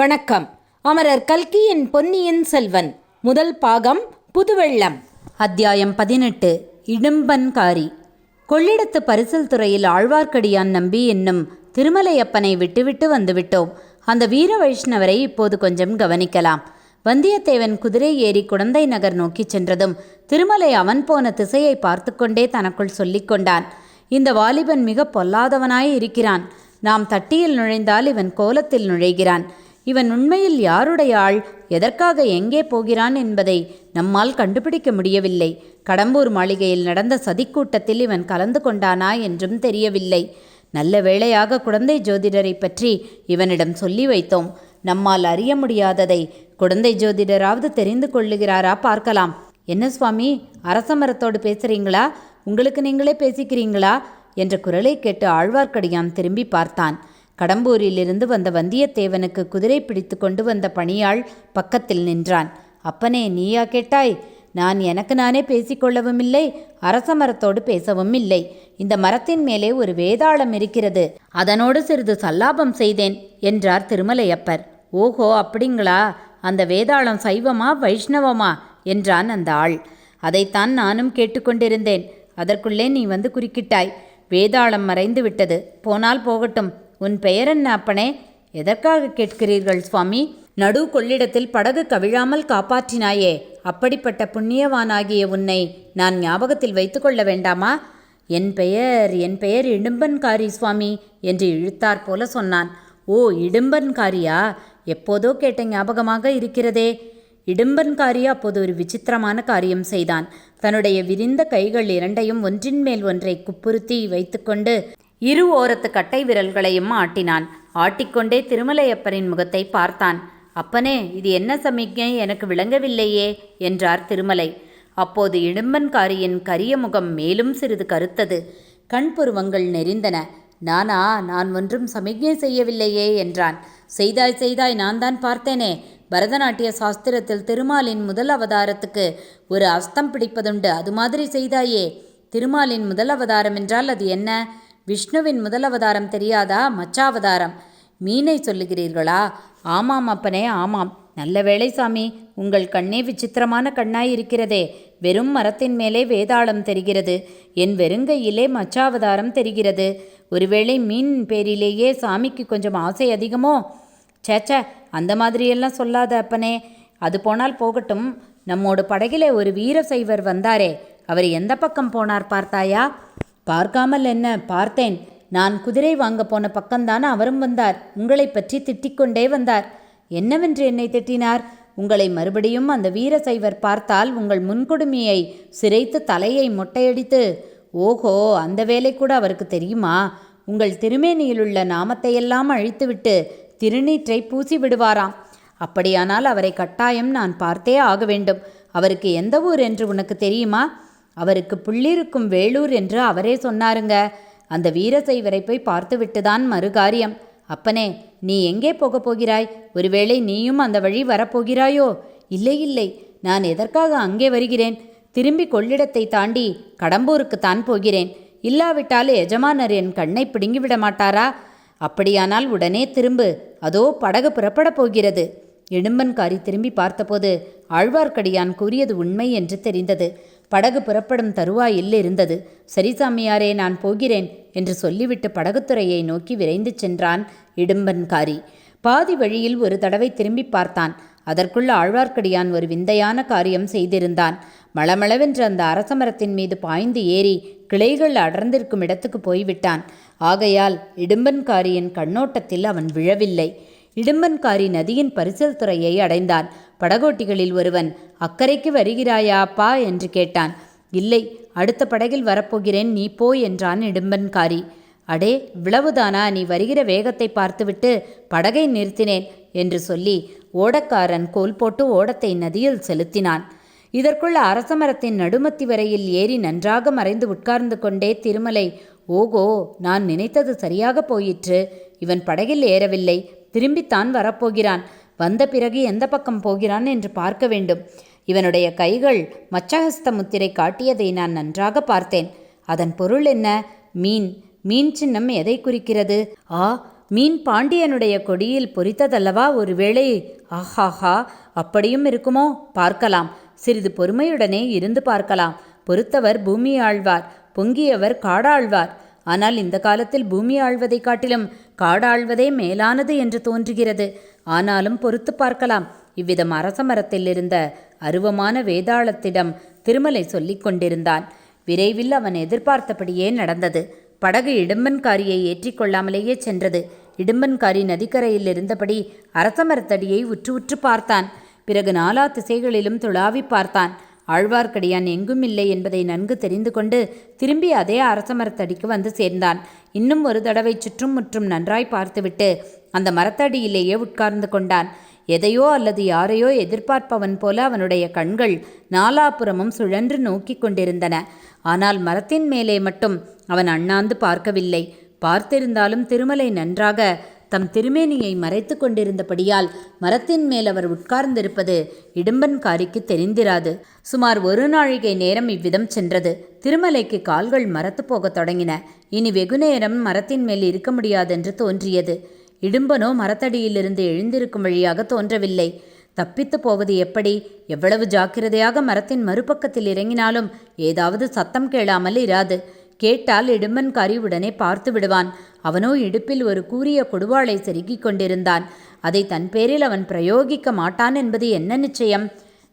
வணக்கம். அமரர் கல்கியின் பொன்னியின் செல்வன் முதல் பாகம் புதுவெள்ளம். அத்தியாயம் 18. இடும்பன்காரி. கொள்ளிடத்து பரிசல் துறையில் ஆழ்வார்க்கடியான் நம்பி என்னும் திருமலையப்பனை விட்டுவிட்டு வந்துவிட்டோம். அந்த வீர வைஷ்ணவரை இப்போது கொஞ்சம் கவனிக்கலாம். வந்தியத்தேவன் குதிரை ஏறி குடந்தை நகர் நோக்கி சென்றதும் திருமலை அவன் போன திசையை பார்த்து கொண்டே தனக்குள் சொல்லிக் கொண்டான். இந்த வாலிபன் மிக பொல்லாதவனாய் இருக்கிறான். நாம் தட்டியில் நுழைந்தால் இவன் கோலத்தில் நுழைகிறான். இவன் உண்மையில் யாருடைய ஆள், எதற்காக எங்கே போகிறான் என்பதை நம்மால் கண்டுபிடிக்க முடியவில்லை. கடம்பூர் மாளிகையில் நடந்த சதிக்கூட்டத்தில் இவன் கலந்து கொண்டானா என்றும் தெரியவில்லை. நல்ல வேளையாக குடந்தை ஜோதிடரை பற்றி இவனிடம் சொல்லி வைத்தோம். நம்மால் அறிய முடியாததை குடந்தை ஜோதிடராவது தெரிந்து கொள்ளுகிறாரா பார்க்கலாம். என்ன சுவாமி, அரச மரத்தோடு பேசுகிறீங்களா? உங்களுக்கு நீங்களே பேசிக்கிறீங்களா என்ற குரலை கேட்டு ஆழ்வார்க்கடியான் திரும்பி பார்த்தான். கடம்பூரிலிருந்து வந்த வந்தியத்தேவனுக்கு குதிரை பிடித்து கொண்டு வந்த பணியாள் பக்கத்தில் நின்றான். அப்பனே, நீயா கேட்டாய்? நான் எனக்கு நானே பேசிக்கொள்ளவும் இல்லை, அரச மரத்தோடு பேசவும் இல்லை. இந்த மரத்தின் மேலே ஒரு வேதாளம் இருக்கிறது, அதனோடு சிறிது சல்லாபம் செய்தேன் என்றார் திருமலையப்பர். ஓஹோ, அப்படிங்களா? அந்த வேதாளம் சைவமா வைஷ்ணவமா என்றான் அந்த ஆள். அதைத்தான் நானும் கேட்டுக்கொண்டிருந்தேன். அதற்குள்ளே நீ வந்து குறுக்கிட்டாய். வேதாளம் மறைந்து விட்டது, போனால் போகட்டும். உன் பெயர் என்ன அப்பனே? எதற்காக கேட்கிறீர்கள் சுவாமி? நடு கொள்ளிடத்தில் படகு கவிழாமல் காப்பாற்றினாயே, அப்படிப்பட்ட புண்ணியவானாகிய உன்னை நான் ஞாபகத்தில் வைத்து கொள்ள வேண்டாமா? என் பெயர் இடும்பன்காரி சுவாமி என்று இழுத்தார் போல சொன்னான். ஓ, இடும்பன்காரியா? எப்போதோ கேட்ட ஞாபகமாக இருக்கிறதே. இடும்பன்காரி அப்போது ஒரு விசித்திரமான காரியம் செய்தான். தன்னுடைய விரிந்த கைகள் இரண்டையும் ஒன்றின் மேல் ஒன்றை குப்புறுத்தி வைத்துக்கொண்டு இரு ஓரத்து கட்டை விரல்களையும் ஆட்டினான். ஆட்டிக்கொண்டே திருமலையப்பரின் முகத்தை பார்த்தான். அப்பனே, இது என்ன சமிக்ஞை, எனக்கு விளங்கவில்லையே என்றார் திருமலை. அப்போது இடும்பன்காரியின் கரிய முகம் மேலும் சிறிது கருத்தது. கண்புருவங்கள் நெறிந்தன. நான் ஒன்றும் சமிக்ஞை செய்யவில்லையே என்றான். செய்தாய், நான் தான் பார்த்தேனே. பரதநாட்டிய சாஸ்திரத்தில் திருமாலின் முதல் அவதாரத்துக்கு ஒரு அஸ்தம் பிடிப்பதுண்டு, அது மாதிரி செய்தாயே. திருமாலின் முதல் அவதாரம் என்றால் அது என்ன? விஷ்ணுவின் முதல் அவதாரம் தெரியாதா? மச்சாவதாரம். மீனை சொல்லுகிறீர்களா? ஆமாம் அப்பனே, ஆமாம். நல்ல வேளை சாமி, உங்கள் கண்ணே விசித்திரமான கண்ணாய் இருக்கிறதே. வெறும் மரத்தின் மேலே வேதாளம் தெரிகிறது, என் வெறுங்கையிலே மச்சாவதாரம் தெரிகிறது. ஒருவேளை மீன் பேரிலேயே சாமிக்கு கொஞ்சம் ஆசை அதிகமோ? சேச்ச, அந்த மாதிரியெல்லாம் சொல்லாத அப்பனே. அது போனால் போகட்டும். நம்மோடு படகிலே ஒரு வீர சைவர் வந்தாரே, அவர் எந்த பக்கம் போனார் பார்த்தாயா? பார்க்காமல் என்ன, பார்த்தேன். நான் குதிரை வாங்க போன பக்கம்தான் அவரும் வந்தார். உங்களை பற்றி திட்டிக்கொண்டே வந்தார். என்னவென்று என்னை திட்டினார்? உங்களை மறுபடியும் அந்த வீர சைவர் பார்த்தால் உங்கள் முன்குடுமியை சிரைத்து தலையை மொட்டையடித்து. ஓஹோ, அந்த வேலை கூட அவருக்கு தெரியுமா? உங்கள் திருமேனியிலுள்ள நாமத்தையெல்லாம் அழித்துவிட்டு திருநீற்றை பூசி விடுவாராம். அப்படியானால் அவரை கட்டாயம் நான் பார்த்தே ஆக வேண்டும். அவருக்கு எந்த ஊர் என்று உனக்கு தெரியுமா? அவருக்கு புள்ளிருக்கும் வேளூர் என்று அவரே சொன்னாருங்க. அந்த வீரசைவரை போய் பார்த்துவிட்டுதான் மறுகாரியம். அப்பனே, நீ எங்கே போகப் போகிறாய்? ஒருவேளை நீயும் அந்த வழி வரப்போகிறாயோ? இல்லை, நான் எதற்காக அங்கே வருகிறேன்? திரும்பி கொள்ளிடத்தை தாண்டி கடம்பூருக்குத்தான் போகிறேன். இல்லாவிட்டால் எஜமானர் என் கண்ணை பிடுங்கிவிட மாட்டாரா? அப்படியானால் உடனே திரும்பு, அதோ படகு புறப்படப் போகிறது. இடும்பன்காரி திரும்பி பார்த்தபோது ஆழ்வார்க்கடியான் கூறியது உண்மை என்று தெரிந்தது. படகு புறப்படும் தருவாயில் இருந்தது. சரி சாமியாரே, நான் போகிறேன் என்று சொல்லிவிட்டு படகுத்துறையை நோக்கி விரைந்து சென்றான் இடும்பன்காரி. பாதி வழியில் ஒரு தடவை திரும்பி பார்த்தான். அதற்குள் ஆழ்வார்க்கடியான் ஒரு விந்தையான காரியம் செய்திருந்தான். மளமளவென்று அந்த அரசமரத்தின் மீது பாய்ந்து ஏறி கிளைகள் அடர்ந்திருக்கும் இடத்துக்கு போய்விட்டான். ஆகையால் இடும்பன்காரியின் கண்ணோட்டத்தில் அவன் விழவில்லை. இடும்பன்காரி நதியின் பரிசல் துறையை அடைந்தான். படகோட்டிகளில் ஒருவன், அக்கறைக்கு வருகிறாயா அப்பா என்று கேட்டான். இல்லை, அடுத்த படகில் வரப்போகிறேன், நீ போ என்றான் இடும்பன்காரி. அடே, இவ்வளவுதானா? நீ வருகிற வேகத்தை பார்த்துவிட்டு படகை நிறுத்தினேன் என்று சொல்லி ஓடக்காரன் கோல் போட்டு ஓடத்தை நதியில் செலுத்தினான். இதற்குள் அரசமரத்தின் நடுமத்தி வரையில் ஏறி நன்றாக மறைந்து உட்கார்ந்து கொண்டே திருமலை, ஓகோ, நான் நினைத்தது சரியாக போயிற்று. இவன் படகில் ஏறவில்லை, திரும்பித்தான் வரப்போகிறான். வந்த பிறகு எந்த பக்கம் போகிறான் என்று பார்க்க வேண்டும். இவனுடைய கைகள் மச்சஹஸ்த முத்திரை காட்டியதை நான் நன்றாக பார்த்தேன். அதன் பொருள் என்ன? மீன். மீன் சின்னம் எதை குறிக்கிறது? ஆ, மீன் பாண்டியனுடைய கொடியில் பொறித்ததல்லவா ஒருவேளை? ஆஹாஹா, அப்படியும் இருக்குமோ? பார்க்கலாம். சிறிது பொறுமையுடனே இருந்து பார்க்கலாம். பொறுத்தவர் பூமி ஆழ்வார், பொங்கியவர் காடாழ்வார். ஆனால் இந்த காலத்தில் பூமி ஆழ்வதை காட்டிலும் காடாழ்வதே மேலானது என்று தோன்றுகிறது. ஆனாலும் பொறுத்து பார்க்கலாம். இவ்விதம் அரச மரத்தில் இருந்த அருவமான வேதாளத்திடம் திருமலை சொல்லிக் கொண்டிருந்தான். விரைவில் அவன் எதிர்பார்த்தபடியே நடந்தது. படகு இடும்பன்காரியை ஏற்றிக்கொள்ளாமலேயே சென்றது. இடும்பன்காரி நதிக்கரையில் இருந்தபடி அரசமரத்தடியை உற்று உற்று பார்த்தான். பிறகு நாலா திசைகளிலும் துளாவி பார்த்தான். ஆழ்வார்க்கடியான் எங்கும் இல்லை என்பதை நன்கு தெரிந்து கொண்டு திரும்பி அதே அரசமரத்தடிக்கு வந்து சேர்ந்தான். இன்னும் ஒரு தடவை சுற்றும் முற்றும் நன்றாய் பார்த்துவிட்டு அந்த மரத்தடியிலேயே உட்கார்ந்து கொண்டான். எதையோ அல்லது யாரையோ எதிர்பார்ப்பவன் போல அவனுடைய கண்கள் நாலாபுறமும் சுழன்று நோக்கி கொண்டிருந்தன. ஆனால் மரத்தின் மேலே மட்டும் அவன் அண்ணாந்து பார்க்கவில்லை. பார்த்திருந்தாலும் திருமலை நன்றாக தம் திருமேனியை மறைத்து கொண்டிருந்தபடியால் மரத்தின் மேல் அவர் உட்கார்ந்திருப்பது இடும்பன்காரிக்கு தெரிந்திராது. சுமார் ஒரு நாழிகை நேரம் இவ்விதம் சென்றது. திருமலைக்கு கால்கள் மரத்து போகத் தொடங்கின. இனி வெகுநேரம் மரத்தின் மேல் இருக்க முடியாதென்று தோன்றியது. இடும்பனோ மரத்தடியிலிருந்து எழுந்திருக்கும் வழியாக தோன்றவில்லை. தப்பித்து போவது எப்படி? எவ்வளவு ஜாக்கிரதையாக மரத்தின் மறுபக்கத்தில் இறங்கினாலும் ஏதாவது சத்தம் கேளாமல் இராது. கேட்டால் இடும்பன்காரி உடனே பார்த்து விடுவான். அவனோ இடுப்பில் ஒரு கூரிய கொடுவாளை செருகிக் கொண்டிருந்தான். அதை தன் பேரில் அவன் பிரயோகிக்க மாட்டான் என்பது என்ன நிச்சயம்?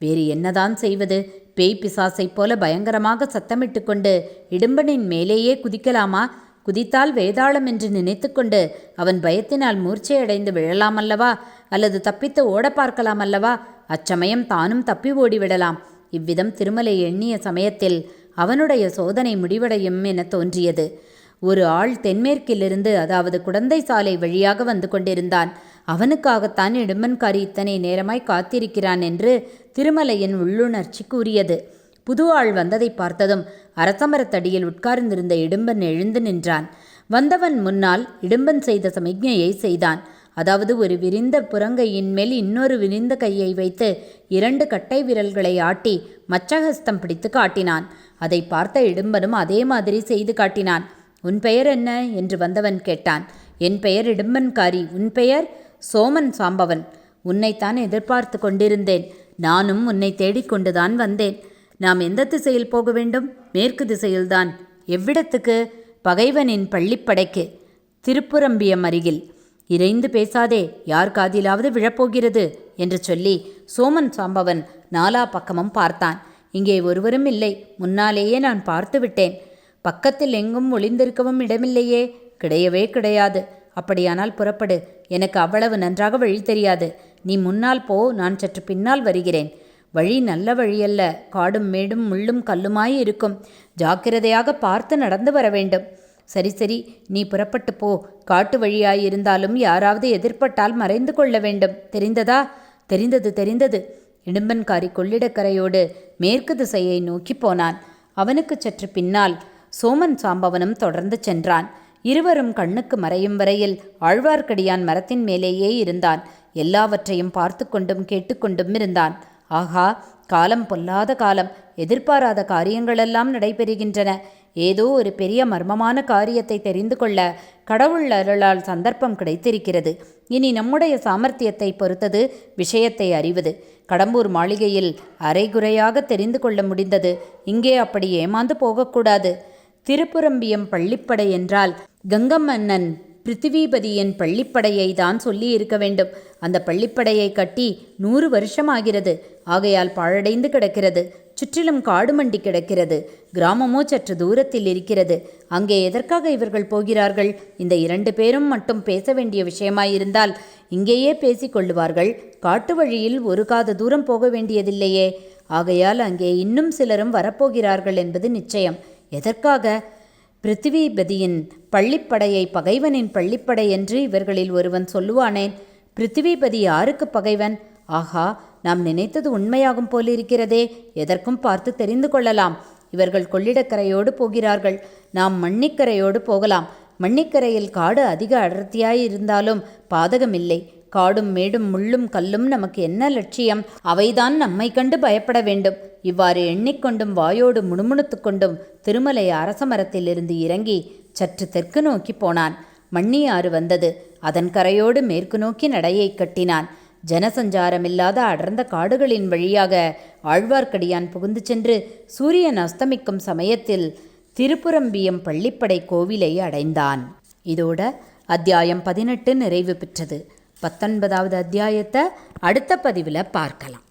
வேறு என்னதான் செய்வது? பேய் பிசாசைப் போல பயங்கரமாக சத்தமிட்டு கொண்டு இடும்பனின் மேலேயே குதிக்கலாமா? குதித்தால் வேதாளம் என்று நினைத்து கொண்டு அவன் பயத்தினால் மூர்ச்சையடைந்து விழலாமல்லவா? அல்லது தப்பித்து ஓட பார்க்கலாமல்லவா? அச்சமயம் தானும் தப்பி ஓடிவிடலாம். இவ்விதம் திருமலை எண்ணிய சமயத்தில் அவனுடைய சோதனை முடிவடையும் என தோன்றியது. ஒரு ஆள் தென்மேற்கிலிருந்து, அதாவது குடந்தை சாலை வழியாக வந்து கொண்டிருந்தான். அவனுக்காகத்தான் இடும்பன்காரி இத்தனை நேரமாய் காத்திருக்கிறான் என்று திருமலையின் உள்ளுணர்ச்சி கூறியது. புது ஆள் வந்ததை பார்த்ததும் அரசமரத்தடியில் உட்கார்ந்திருந்த இடும்பன் எழுந்து நின்றான். வந்தவன் முன்னால் இடும்பன் செய்த சமிக்ஞையை செய்தான். அதாவது ஒரு விரிந்த புறங்கையின் மேல் இன்னொரு விரிந்த கையை வைத்து 2 கட்டை விரல்களை ஆட்டி மச்சஹஸ்தம் பிடித்து காட்டினான். அதை பார்த்த இடும்பனும் அதே மாதிரி செய்து காட்டினான். உன் பெயர் என்ன என்று வந்தவன் கேட்டான். என் பெயர் இடும்பன்காரி. உன் பெயர்? சோமன் சாம்பவன். உன்னைத்தான் எதிர்பார்த்து கொண்டிருந்தேன். நானும் உன்னை தேடிக்கொண்டுதான் வந்தேன். நாம் எந்த திசையில் போக வேண்டும்? மேற்கு திசையில்தான். எவ்விடத்துக்கு? பகைவனின் பள்ளிப்படைக்கு, திருப்புரம்பியம் அருகில். இறைந்து பேசாதே, யார் காதிலாவது விழப்போகிறது என்று சொல்லி சோமன் சாம்பவன் நாலா பக்கமும் பார்த்தான். இங்கே ஒருவரும் இல்லை. முன்னாலேயே நான் பார்த்து விட்டேன். பக்கத்தில் எங்கும் ஒளிந்திருக்கவும் இடமில்லையே. கிடையவே கிடையாது. அப்படியானால் புறப்படு. எனக்கு அவ்வளவு நன்றாக வழி தெரியாது. நீ முன்னால் போ, நான் சற்று பின்னால் வருகிறேன். வழி நல்ல வழியல்ல. காடும் மேடும் முள்ளும் கல்லுமாய் இருக்கும். ஜாக்கிரதையாக பார்த்து நடந்து வர வேண்டும். சரி சரி, நீ புறப்பட்டு போ. காட்டு வழியாயிருந்தாலும் யாராவது எதிர்பட்டால் மறைந்து கொள்ள வேண்டும். தெரிந்ததா? தெரிந்தது தெரிந்தது. இடும்பன்காரி கொள்ளிடக்கரையோடு மேற்கு திசையை நோக்கி போனான். அவனுக்கு சற்று பின்னால் சோமன் சாம்பவனும் தொடர்ந்து சென்றான். இருவரும் கண்ணுக்கு மறையும் வரையில் ஆழ்வார்க்கடியான் மரத்தின் மேலேயே இருந்தான். எல்லாவற்றையும் பார்த்து கொண்டும் கேட்டுக்கொண்டும் இருந்தான். ஆகா, காலம் பொல்லாத காலம். எதிர்பாராத காரியங்களெல்லாம் நடைபெறுகின்றன. ஏதோ ஒரு பெரிய மர்மமான காரியத்தை தெரிந்து கொள்ள கடவுள் அருளால் சந்தர்ப்பம் கிடைத்திருக்கிறது. இனி நம்முடைய சாமர்த்தியத்தை பொறுத்தது விஷயத்தை அறிவது. கடம்பூர் மாளிகையில் அரைகுறையாக தெரிந்து கொள்ள முடிந்தது. இங்கே அப்படி ஏமாந்து போகக்கூடாது. திருப்புரம்பியம் பள்ளிப்படை என்றால் கங்கமன்னன் பிருத்திவிபதியின் பள்ளிப்படையை தான் சொல்லி இருக்க வேண்டும். அந்த பள்ளிப்படையை கட்டி 100 வருஷமாகிறது. ஆகையால் பாழடைந்து கிடக்கிறது. சுற்றிலும் காடு மண்டி கிடக்கிறது. கிராமமோ சற்று தூரத்தில் இருக்கிறது. அங்கே எதற்காக இவர்கள் போகிறார்கள்? இந்த 2 பேரும் மட்டும் பேச வேண்டிய விஷயமாயிருந்தால் இங்கேயே பேசிக்கொள்ளுவார்கள். காட்டு வழியில் ஒரு காத தூரம் போக வேண்டியதில்லையே. ஆகையால் அங்கே இன்னும் சிலரும் வரப்போகிறார்கள் என்பது நிச்சயம். எதற்காக? பிருத்திவிபதியின் பள்ளிப்படையை பகைவனின் பள்ளிப்படை என்று இவர்களில் ஒருவன் சொல்லுவானேன். பிருத்திவிபதி யாருக்கு பகைவன்? ஆஹா, நாம் நினைத்தது உண்மையாகும் போலிருக்கிறதே. எதற்கும் பார்த்து தெரிந்து கொள்ளலாம். இவர்கள் கொள்ளிடக்கரையோடு போகிறார்கள். நாம் மண்ணிக்கரையோடு போகலாம். மண்ணிக்கரையில் காடு அதிக அடர்த்தியாயிருந்தாலும் பாதகமில்லை. காடும் மேடும் முள்ளும் கல்லும் நமக்கு என்ன லட்சியம்? அவைதான் நம்மை கண்டு பயப்பட வேண்டும். இவ்வாறு எண்ணிக்கொண்டும் வாயோடு முணுமுணுத்து கொண்டும் திருமலை அரச மரத்திலிருந்து இறங்கி சற்று தெற்கு நோக்கி போனான். மண்ணியாறு வந்தது. அதன் கரையோடு மேற்கு நோக்கி நடையை கட்டினான். ஜனசஞ்சாரமில்லாத அடர்ந்த காடுகளின் வழியாக ஆழ்வார்க்கடியான் புகுந்து சென்று சூரியன் அஸ்தமிக்கும் சமயத்தில் திருப்புரம்பியம் பள்ளிப்படை கோவிலை அடைந்தான். இதோட அத்தியாயம் 18 நிறைவு பெற்றது. 19வது அத்தியாயத்தை அடுத்த பதிவில் பார்க்கலாம்.